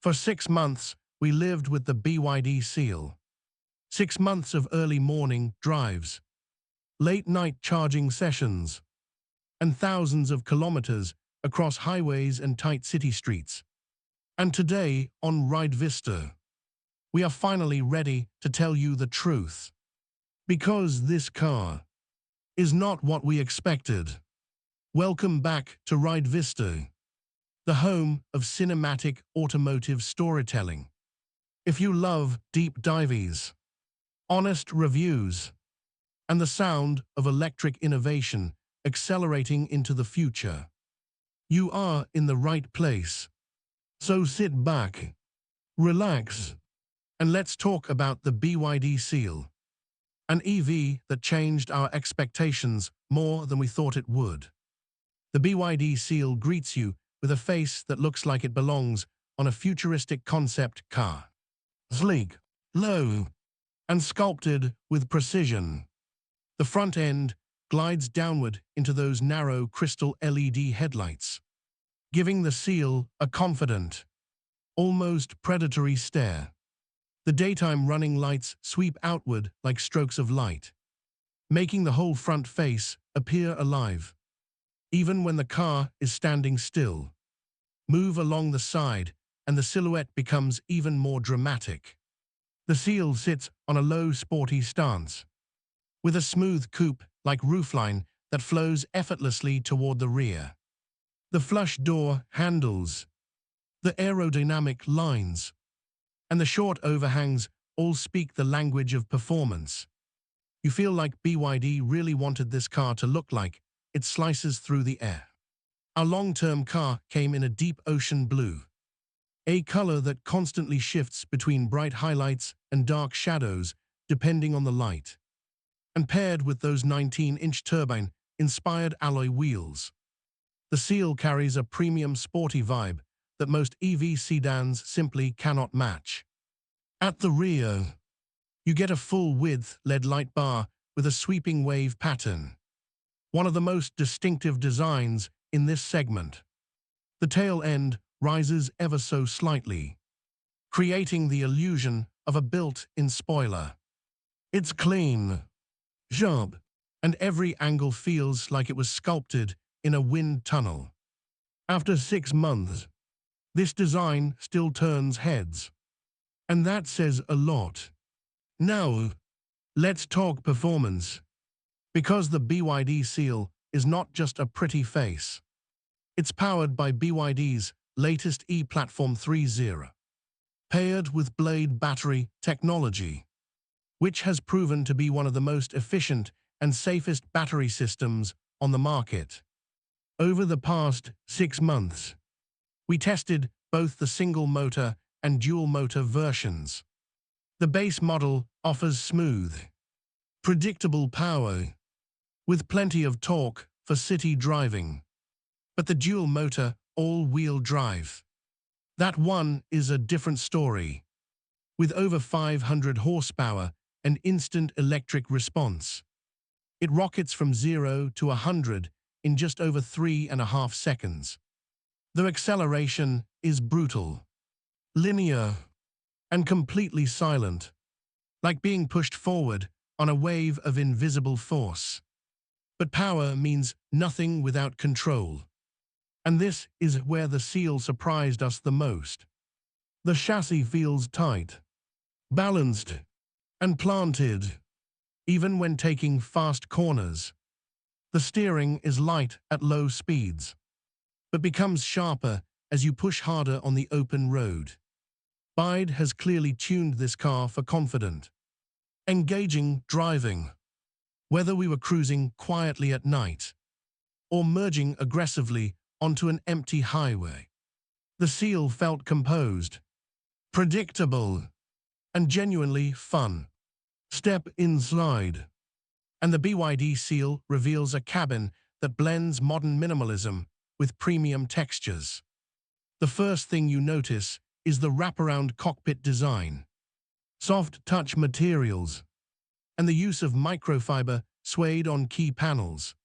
For 6 months, we lived with the BYD Seal. 6 months of early morning drives, late-night charging sessions, and thousands of kilometers across highways and tight city streets. And today, on RideVista, we are finally ready to tell you the truth. Because this car is not what we expected. Welcome back to RideVista, the home of cinematic automotive storytelling. If you love deep dives, honest reviews, and the sound of electric innovation accelerating into the future, you are in the right place. So sit back, relax, and let's talk about the BYD Seal, an EV that changed our expectations more than we thought it would. The BYD Seal greets you with a face that looks like it belongs on a futuristic concept car. Sleek, low, and sculpted with precision. The front end glides downward into those narrow crystal LED headlights, giving the Seal a confident, almost predatory stare. The daytime running lights sweep outward like strokes of light, making the whole front face appear alive. Even when the car is standing still, move along the side and the silhouette becomes even more dramatic. The Seal sits on a low, sporty stance, with a smooth coupe-like roofline that flows effortlessly toward the rear. The flush door handles, the aerodynamic lines, and the short overhangs all speak the language of performance. You feel like BYD really wanted this car to look like it slices through the air. Our long-term car came in a deep ocean blue, a color that constantly shifts between bright highlights and dark shadows depending on the light. And paired with those 19-inch turbine-inspired alloy wheels, the Seal carries a premium sporty vibe that most EV sedans simply cannot match. At the rear, you get a full-width LED light bar with a sweeping wave pattern, one of the most distinctive designs in this segment. The tail end rises ever so slightly, creating the illusion of a built-in spoiler. It's clean, sharp, and every angle feels like it was sculpted in a wind tunnel. After 6 months, this design still turns heads, and that says a lot. Now, let's talk performance, because the BYD Seal is not just a pretty face. It's powered by BYD's latest E-Platform 3.0, paired with Blade battery technology, which has proven to be one of the most efficient and safest battery systems on the market. Over the past 6 months, we tested both the single-motor and dual-motor versions. The base model offers smooth, predictable power, with plenty of torque for city driving. But the dual-motor all-wheel drive, that one is a different story. With over 500 horsepower and instant electric response, it rockets from 0 to 100 in just over 3.5 seconds. The acceleration is brutal, linear, and completely silent, like being pushed forward on a wave of invisible force. But power means nothing without control. And this is where the Seal surprised us the most. The chassis feels tight, balanced, and planted, even when taking fast corners. The steering is light at low speeds, but becomes sharper as you push harder on the open road. BYD has clearly tuned this car for confident, engaging driving. Whether we were cruising quietly at night or merging aggressively onto an empty highway, the Seal felt composed, predictable, and genuinely fun. Step inside, and the BYD Seal reveals a cabin that blends modern minimalism with premium textures. The first thing you notice is the wraparound cockpit design, soft touch materials, and the use of microfiber suede on key panels.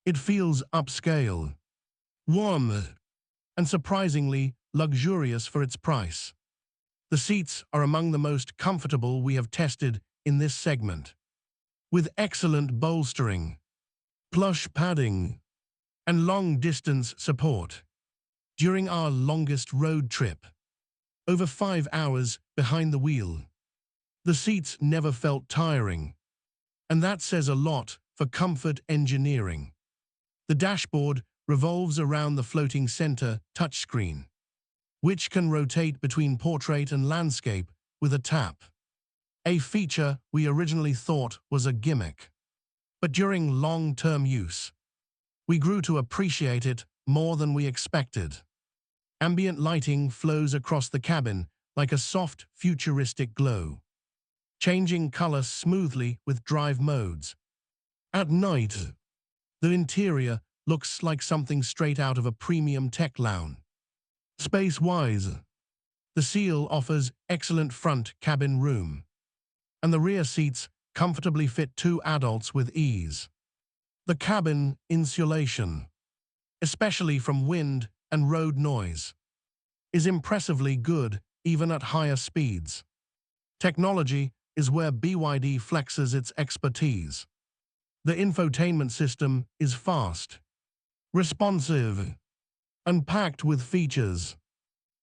It feels upscale, warm, and surprisingly luxurious for its price. The seats are among the most comfortable we have tested in this segment, with excellent bolstering, plush padding, and long-distance support. During our longest road trip, over 5 hours behind the wheel, the seats never felt tiring, and that says a lot for comfort engineering. The dashboard revolves around the floating center touchscreen, which can rotate between portrait and landscape with a tap, a feature we originally thought was a gimmick. But during long-term use, we grew to appreciate it more than we expected. Ambient lighting flows across the cabin like a soft, futuristic glow, changing color smoothly with drive modes. At night, the interior looks like something straight out of a premium tech lounge. Space-wise, the Seal offers excellent front cabin room, and the rear seats comfortably fit 2 adults with ease. The cabin insulation, especially from wind and road noise, is impressively good even at higher speeds. Technology is where BYD flexes its expertise. The infotainment system is fast, responsive, and packed with features.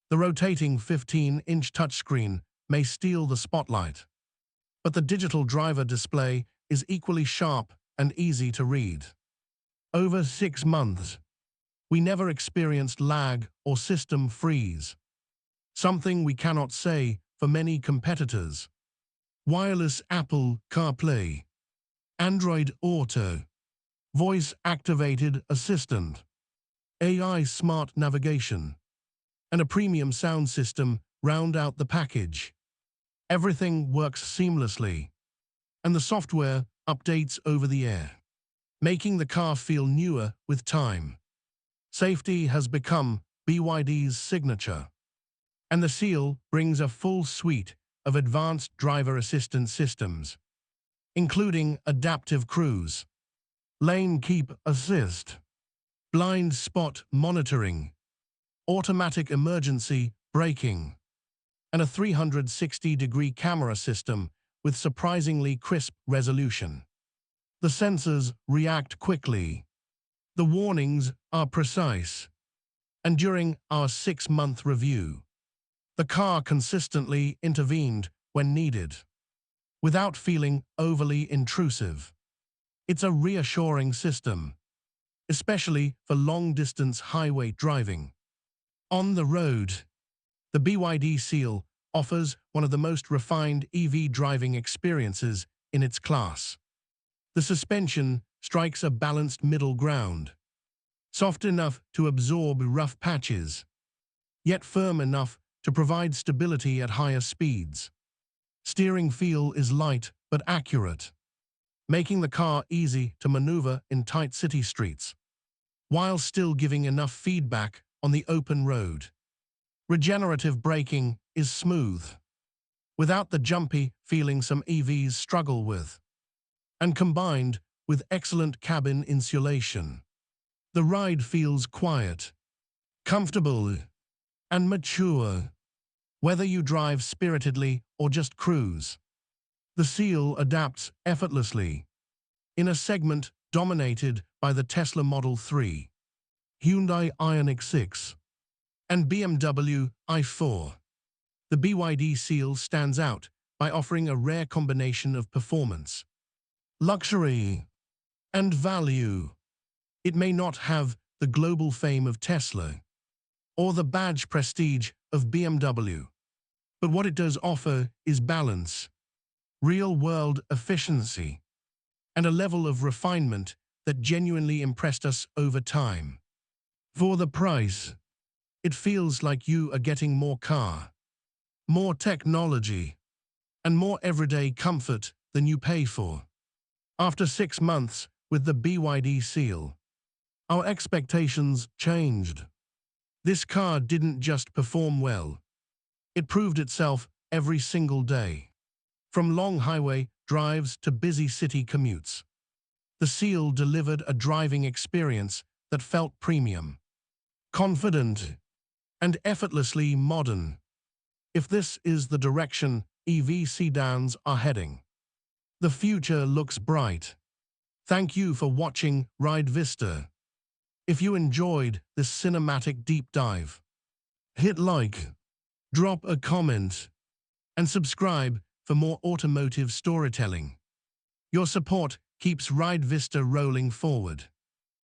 The rotating 15-inch touchscreen may steal the spotlight, but the digital driver display is equally sharp and easy to read. Over 6 months, we never experienced lag or system freeze, something we cannot say for many competitors. Wireless Apple CarPlay, Android Auto, voice-activated assistant, AI smart navigation, and a premium sound system round out the package. Everything works seamlessly, and the software updates over the air, making the car feel newer with time. Safety has become BYD's signature, and the Seal brings a full suite of advanced driver assistance systems, including adaptive cruise, lane keep assist, blind spot monitoring, automatic emergency braking, and a 360-degree camera system with surprisingly crisp resolution. The sensors react quickly, the warnings are precise, and during our 6-month review, the car consistently intervened when needed, without feeling overly intrusive. It's a reassuring system, especially for long-distance highway driving. On the road, the BYD Seal offers one of the most refined EV driving experiences in its class. The suspension strikes a balanced middle ground, soft enough to absorb rough patches, yet firm enough to provide stability at higher speeds. Steering feel is light but accurate, making the car easy to maneuver in tight city streets, while still giving enough feedback on the open road. Regenerative braking is smooth, without the jumpy feeling some EVs struggle with, and combined with excellent cabin insulation, the ride feels quiet, comfortable, and mature. Whether you drive spiritedly or just cruise, the Seal adapts effortlessly. In a segment dominated by the Tesla Model 3, Hyundai Ioniq 6, and BMW i4, the BYD Seal stands out by offering a rare combination of performance, luxury, and value. It may not have the global fame of Tesla or the badge prestige of BMW, but what it does offer is balance, real-world efficiency, and a level of refinement that genuinely impressed us over time. For the price, it feels like you are getting more car, more technology, and more everyday comfort than you pay for. After 6 months with the BYD Seal, our expectations changed. This car didn't just perform well, it proved itself every single day. From long highway drives to busy city commutes, the Seal delivered a driving experience that felt premium, confident, and effortlessly modern. If this is the direction EV sedans are heading, the future looks bright. Thank you for watching RideVista. If you enjoyed this cinematic deep dive, hit like, drop a comment, and subscribe for more automotive storytelling. Your support keeps RideVista rolling forward.